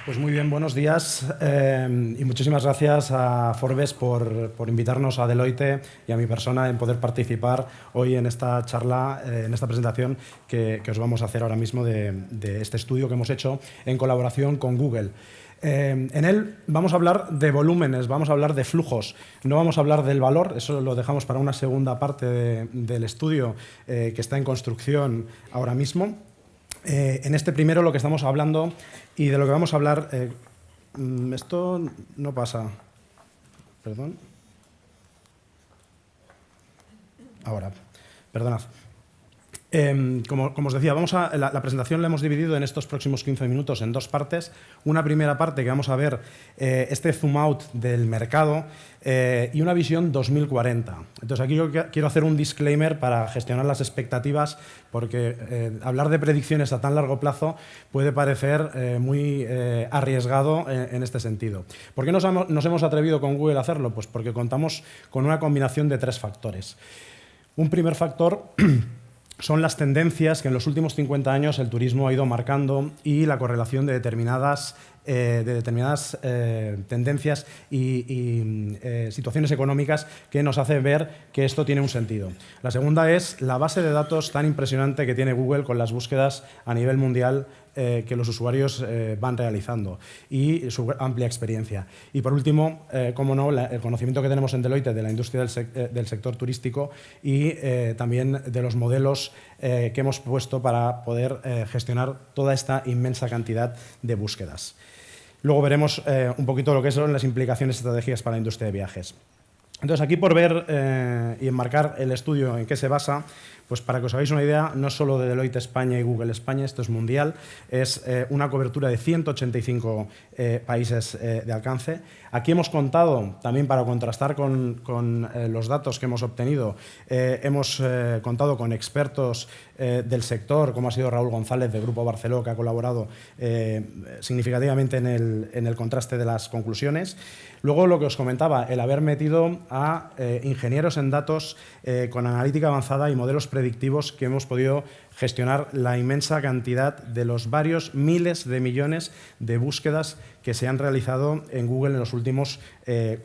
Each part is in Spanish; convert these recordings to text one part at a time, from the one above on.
Pues muy bien, buenos días y muchísimas gracias a Forbes por invitarnos a Deloitte y a mi persona en poder participar hoy en esta charla, en esta presentación que os vamos a hacer ahora mismo de este estudio que hemos hecho en colaboración con Google. En él vamos a hablar de volúmenes, vamos a hablar de flujos, no vamos a hablar del valor, eso lo dejamos para una segunda parte del estudio que está en construcción ahora mismo. En este primero lo que estamos hablando y de lo que vamos a hablar, esto no pasa, perdón, ahora, perdonad. Como os decía, la presentación la hemos dividido en estos próximos 15 minutos en dos partes. Una primera parte que vamos a ver este zoom out del mercado y una visión 2040. Entonces aquí yo quiero hacer un disclaimer para gestionar las expectativas porque hablar de predicciones a tan largo plazo puede parecer muy arriesgado en este sentido. ¿Por qué nos hemos atrevido con Google a hacerlo? Pues porque contamos con una combinación de tres factores. Un primer factor son las tendencias que en los últimos 50 años el turismo ha ido marcando y la correlación de determinadas tendencias y situaciones económicas que nos hace ver que esto tiene un sentido. La segunda es la base de datos tan impresionante que tiene Google con las búsquedas a nivel mundial que los usuarios van realizando y su amplia experiencia. Y por último, cómo no, el conocimiento que tenemos en Deloitte de la industria del sector turístico y también de los modelos que hemos puesto para poder gestionar toda esta inmensa cantidad de búsquedas. Luego veremos un poquito lo que son las implicaciones estratégicas para la industria de viajes. Entonces, aquí por ver y enmarcar el estudio en qué se basa, pues para que os hagáis una idea, no solo de Deloitte España y Google España, esto es mundial, es una cobertura de 185 países de alcance. Aquí hemos contado, también para contrastar con los datos que hemos obtenido, hemos contado con expertos del sector, como ha sido Raúl González de Grupo Barceló, que ha colaborado significativamente en el contraste de las conclusiones. Luego, lo que os comentaba, el haber metido a ingenieros en datos con analítica avanzada y modelos predictivos que hemos podido gestionar la inmensa cantidad de los varios miles de millones de búsquedas que se han realizado en Google en los últimos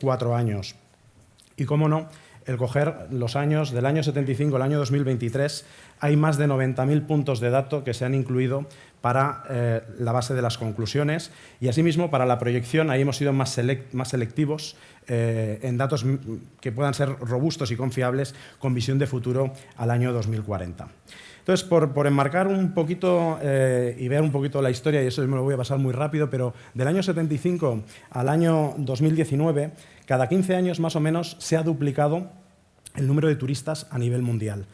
4 años. Y, cómo no, el coger los años, del año 75 al año 2023, hay más de 90.000 puntos de datos que se han incluido para la base de las conclusiones y, asimismo, para la proyección, ahí hemos sido más selectivos en datos que puedan ser robustos y confiables con visión de futuro al año 2040. Entonces, por enmarcar un poquito y ver un poquito la historia, y eso me lo voy a pasar muy rápido, pero del año 75 al año 2019, cada 15 años más o menos se ha duplicado el número de turistas a nivel mundial.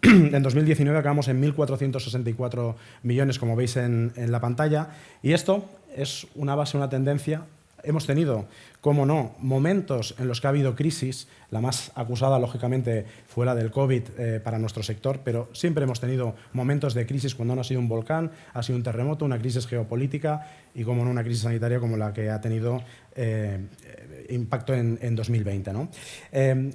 En 2019 acabamos en 1.464 millones, como veis en la pantalla, y esto es una base, una tendencia. Hemos tenido, cómo no, momentos en los que ha habido crisis. La más acusada, lógicamente, fue la del COVID para nuestro sector, pero siempre hemos tenido momentos de crisis cuando no ha sido un volcán, ha sido un terremoto, una crisis geopolítica y, cómo no, una crisis sanitaria como la que ha tenido impacto en 2020, ¿no?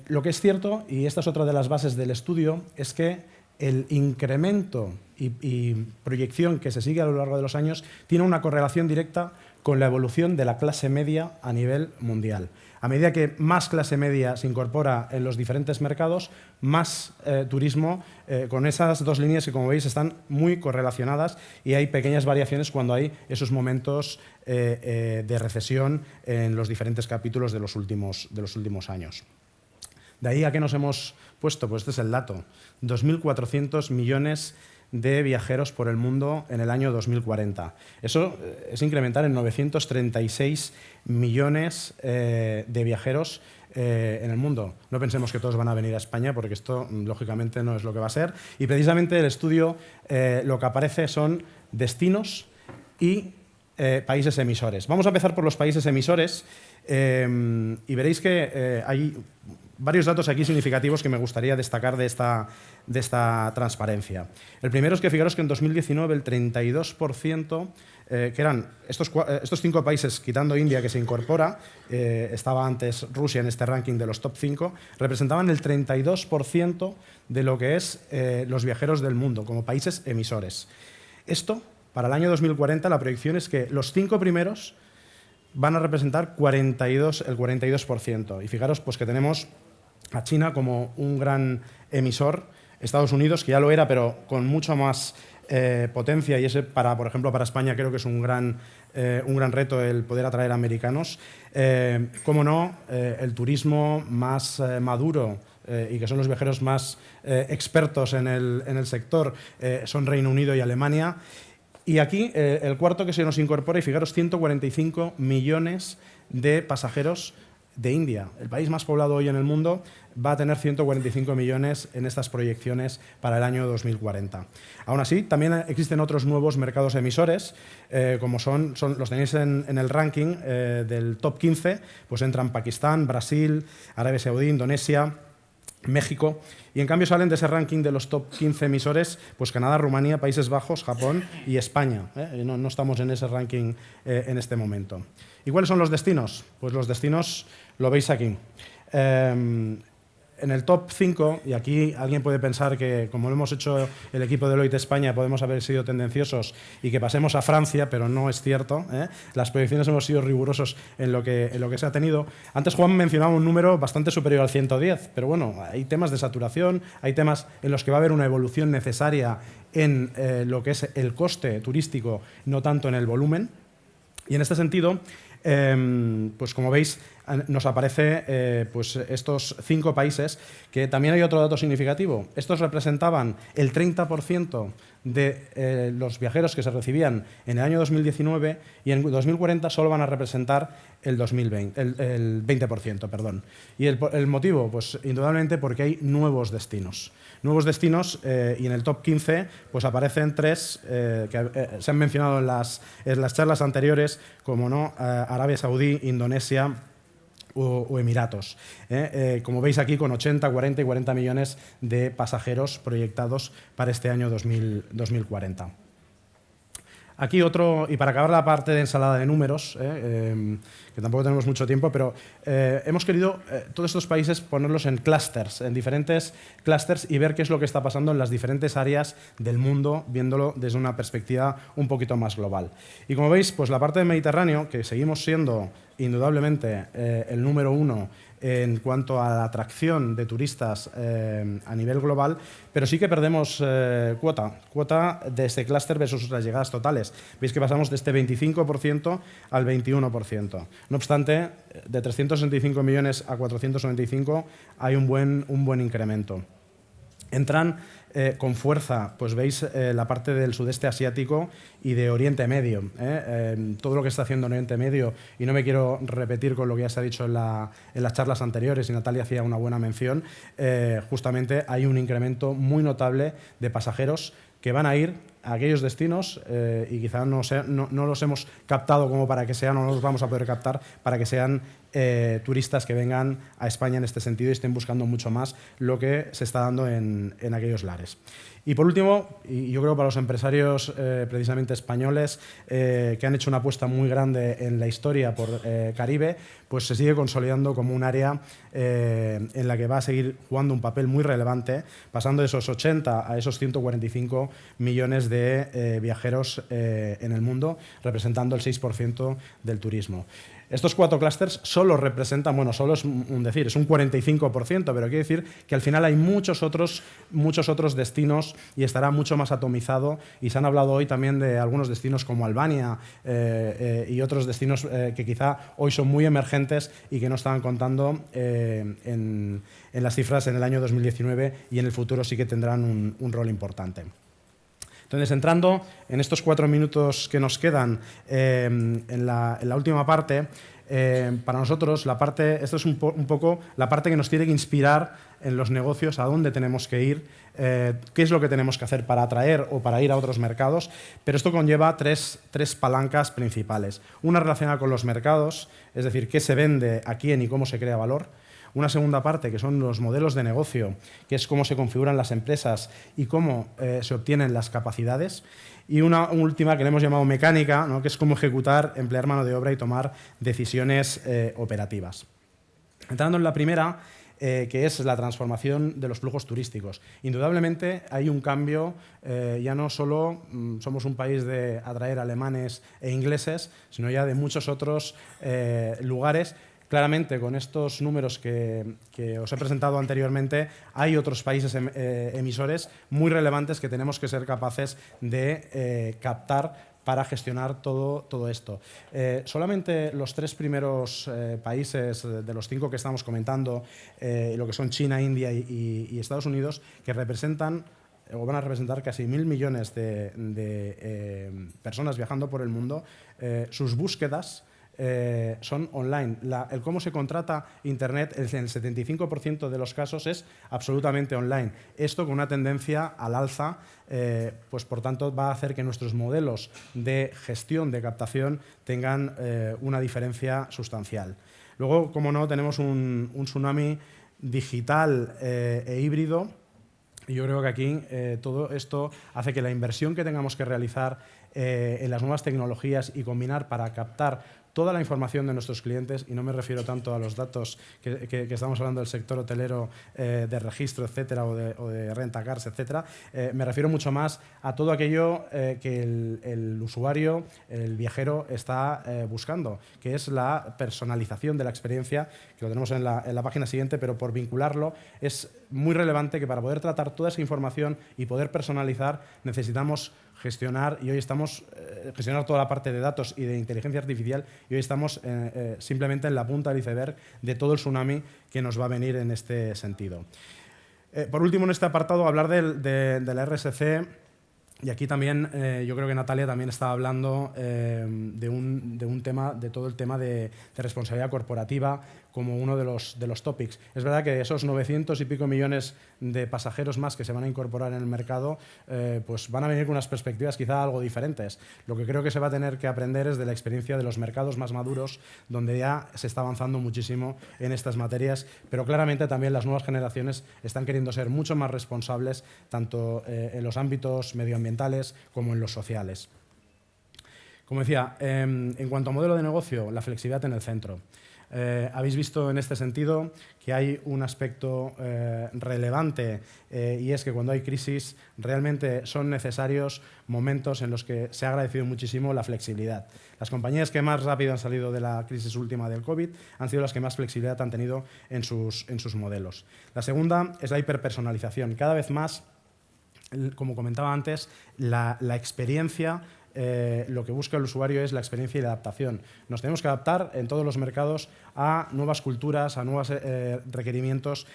Lo que es cierto, y esta es otra de las bases del estudio, es que el incremento y proyección que se sigue a lo largo de los años tiene una correlación directa con la evolución de la clase media a nivel mundial. A medida que más clase media se incorpora en los diferentes mercados, más turismo, con esas dos líneas que, como veis, están muy correlacionadas y hay pequeñas variaciones cuando hay esos momentos de recesión en los diferentes capítulos de los últimos años. ¿De ahí a qué nos hemos puesto? Pues este es el dato. 2.400 millones de viajeros por el mundo en el año 2040. Eso es incrementar en 936 millones de viajeros en el mundo. No pensemos que todos van a venir a España, porque esto, lógicamente, no es lo que va a ser. Y precisamente el estudio lo que aparece son destinos y países emisores. Vamos a empezar por los países emisores y veréis que hay varios datos aquí significativos que me gustaría destacar de esta transparencia. El primero es que fijaros que en 2019 el 32%, que eran estos 5 países, quitando India que se incorpora, estaba antes Rusia en este ranking de los top 5, representaban el 32% de lo que es los viajeros del mundo como países emisores. Esto para el año 2040 la proyección es que los 5 primeros van a representar el 42%. Y fijaros pues, que tenemos a China como un gran emisor, Estados Unidos, que ya lo era, pero con mucho más potencia, y ese, por ejemplo, para España creo que es un gran reto el poder atraer americanos. Cómo no, el turismo más maduro y que son los viajeros más expertos en el sector son Reino Unido y Alemania. Y aquí el cuarto que se nos incorpora, y fijaros, 145 millones de pasajeros de India, el país más poblado hoy en el mundo, va a tener 145 millones en estas proyecciones para el año 2040. Aún así, también existen otros nuevos mercados emisores, como los tenéis en el ranking del top 15, pues entran Pakistán, Brasil, Arabia Saudí, Indonesia, México, y en cambio salen de ese ranking de los top 15 emisores pues Canadá, Rumanía, Países Bajos, Japón y España. No estamos en ese ranking en este momento. ¿Y cuáles son los destinos? Pues los destinos lo veis aquí. En el top 5, y aquí alguien puede pensar que, como lo hemos hecho el equipo de Deloitte España, podemos haber sido tendenciosos y que pasemos a Francia, pero no es cierto. Las proyecciones hemos sido rigurosos en lo que se ha tenido. Antes Juan mencionaba un número bastante superior al 110, pero bueno, hay temas de saturación, hay temas en los que va a haber una evolución necesaria en lo que es el coste turístico, no tanto en el volumen. Y en este sentido, pues como veis, nos aparece pues estos 5 países, que también hay otro dato significativo. Estos representaban el 30% de los viajeros que se recibían en el año 2019 y en 2040 solo van a representar el 20%. Perdón. ¿Y el motivo? Pues indudablemente porque hay nuevos destinos. Nuevos destinos, y en el top 15 pues aparecen 3 que se han mencionado en las charlas anteriores, como no, Arabia Saudí, Indonesia o Emiratos. Como veis aquí, con 80, 40 y 40 millones de pasajeros proyectados para este año 2040. Aquí otro, y para acabar la parte de ensalada de números, que tampoco tenemos mucho tiempo, pero hemos querido todos estos países ponerlos en clústeres, en diferentes clústeres, y ver qué es lo que está pasando en las diferentes áreas del mundo, viéndolo desde una perspectiva un poquito más global. Y como veis, pues la parte del Mediterráneo, que seguimos siendo indudablemente el número 1 en cuanto a la atracción de turistas a nivel global, pero sí que perdemos cuota de este clúster versus las llegadas totales. Veis que pasamos de este 25% al 21%. No obstante, de 365 millones a 495 hay un buen incremento. Entran con fuerza, pues veis la parte del sudeste asiático y de Oriente Medio. Todo lo que está haciendo en Oriente Medio, y no me quiero repetir con lo que ya se ha dicho en las charlas anteriores, y Natalia hacía una buena mención, justamente hay un incremento muy notable de pasajeros que van a ir a aquellos destinos y quizás no los hemos captado como para que sean, o no los vamos a poder captar para que sean turistas que vengan a España en este sentido y estén buscando mucho más lo que se está dando en aquellos lares. Y por último, y yo creo para los empresarios precisamente españoles que han hecho una apuesta muy grande en la historia por Caribe, pues se sigue consolidando como un área en la que va a seguir jugando un papel muy relevante, pasando de esos 80 a esos 145 millones de viajeros en el mundo, representando el 6% del turismo. Estos 4 clústeres solo representan, bueno, solo es un decir, es un 45%, pero quiere decir que al final hay muchos otros destinos y estará mucho más atomizado, y se han hablado hoy también de algunos destinos como Albania y otros destinos que quizá hoy son muy emergentes y que no estaban contando en las cifras en el año 2019, y en el futuro sí que tendrán un rol importante. Entonces, entrando en estos 4 minutos que nos quedan en la última parte, para nosotros esto es un poco la parte que nos tiene que inspirar en los negocios, a dónde tenemos que ir, qué es lo que tenemos que hacer para atraer o para ir a otros mercados, pero esto conlleva tres palancas principales. Una relacionada con los mercados, es decir, qué se vende, a quién y cómo se crea valor. Una segunda parte, que son los modelos de negocio, que es cómo se configuran las empresas y cómo se obtienen las capacidades. Y una última que le hemos llamado mecánica, ¿no?, que es cómo ejecutar, emplear mano de obra y tomar decisiones operativas. Entrando en la primera, que es la transformación de los flujos turísticos. Indudablemente hay un cambio, ya no solo somos un país de atraer alemanes e ingleses, sino ya de muchos otros lugares. Claramente, con estos números que os he presentado anteriormente, hay otros países emisores muy relevantes que tenemos que ser capaces de captar para gestionar todo esto. Solamente los 3 primeros países de los 5 que estamos comentando, lo que son China, India y Estados Unidos, que representan o van a representar casi 1.000 millones de personas viajando por el mundo, sus búsquedas son online. El cómo se contrata Internet en el 75% de los casos es absolutamente online. Esto con una tendencia al alza, pues por tanto va a hacer que nuestros modelos de gestión de captación tengan una diferencia sustancial. Luego, como no, tenemos un tsunami digital e híbrido. Y yo creo que aquí todo esto hace que la inversión que tengamos que realizar en las nuevas tecnologías y combinar para captar toda la información de nuestros clientes, y no me refiero tanto a los datos que estamos hablando del sector hotelero de registro, etcétera, o de renta cars, etcétera, me refiero mucho más a todo aquello que el usuario, el viajero, está buscando, que es la personalización de la experiencia, que lo tenemos en la página siguiente, pero por vincularlo es muy relevante que para poder tratar toda esa información y poder personalizar necesitamos gestionar, y hoy estamos gestionar toda la parte de datos y de inteligencia artificial, y hoy estamos simplemente en la punta del iceberg de todo el tsunami que nos va a venir en este sentido. Por último, en este apartado, hablar de la RSC. Y aquí también, yo creo que Natalia también estaba hablando de un tema, de todo el tema de responsabilidad corporativa como uno de los topics. Es verdad que esos 900 y pico millones de pasajeros más que se van a incorporar en el mercado, pues van a venir con unas perspectivas quizá algo diferentes. Lo que creo que se va a tener que aprender es de la experiencia de los mercados más maduros, donde ya se está avanzando muchísimo en estas materias, pero claramente también las nuevas generaciones están queriendo ser mucho más responsables, tanto en los ámbitos medioambientales como en los sociales. Como decía, en cuanto a modelo de negocio, la flexibilidad en el centro. Habéis visto en este sentido que hay un aspecto relevante y es que cuando hay crisis realmente son necesarios momentos en los que se ha agradecido muchísimo la flexibilidad. Las compañías que más rápido han salido de la crisis última del COVID han sido las que más flexibilidad han tenido en sus modelos. La segunda es la hiperpersonalización. Cada vez más, como comentaba antes, la experiencia, lo que busca el usuario es la experiencia y la adaptación. Nos tenemos que adaptar en todos los mercados a nuevas culturas, a nuevos requerimientos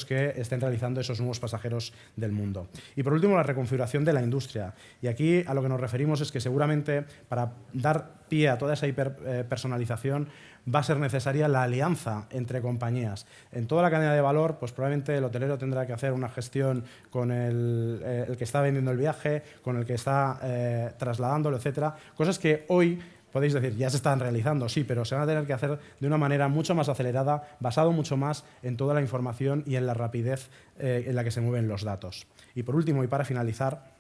que estén realizando esos nuevos pasajeros del mundo. Y por último, la reconfiguración de la industria. Y aquí a lo que nos referimos es que seguramente para dar pie a toda esa hiperpersonalización va a ser necesaria la alianza entre compañías. En toda la cadena de valor, pues probablemente el hotelero tendrá que hacer una gestión con el que está vendiendo el viaje, con el que está trasladándolo, etcétera. Cosas que hoy podéis decir, ya se están realizando, sí, pero se van a tener que hacer de una manera mucho más acelerada, basado mucho más en toda la información y en la rapidez en la que se mueven los datos. Y por último, y para finalizar,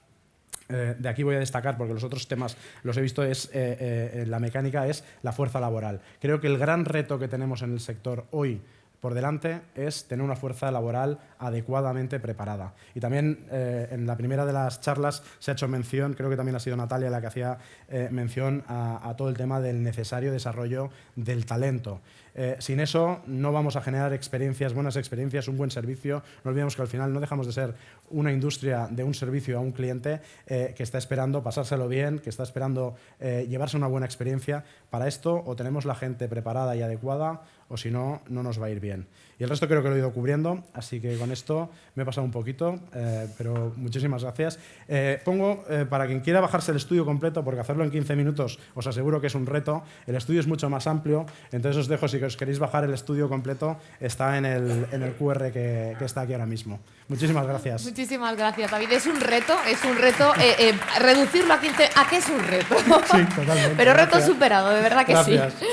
de aquí voy a destacar, porque los otros temas los he visto, la mecánica es la fuerza laboral. Creo que el gran reto que tenemos en el sector hoy por delante es tener una fuerza laboral adecuadamente preparada. Y también en la primera de las charlas se ha hecho mención, creo que también ha sido Natalia la que hacía mención a todo el tema del necesario desarrollo del talento. Sin eso no vamos a generar buenas experiencias, un buen servicio. No olvidemos que al final no dejamos de ser una industria de un servicio a un cliente que está esperando pasárselo bien, que está esperando llevarse una buena experiencia. Para esto o tenemos la gente preparada y adecuada o si no, no nos va a ir bien. Y el resto creo que lo he ido cubriendo, así que con esto me he pasado un poquito, pero muchísimas gracias. Pongo, para quien quiera bajarse el estudio completo, porque hacerlo en 15 minutos os aseguro que es un reto, el estudio es mucho más amplio, entonces os dejo, si os queréis bajar el estudio completo, está en el QR que está aquí ahora mismo. Muchísimas gracias. Muchísimas gracias, David. Es un reto reducirlo a 15, ¿a qué es un reto? Sí, totalmente. Pero reto superado, de verdad que gracias. sí.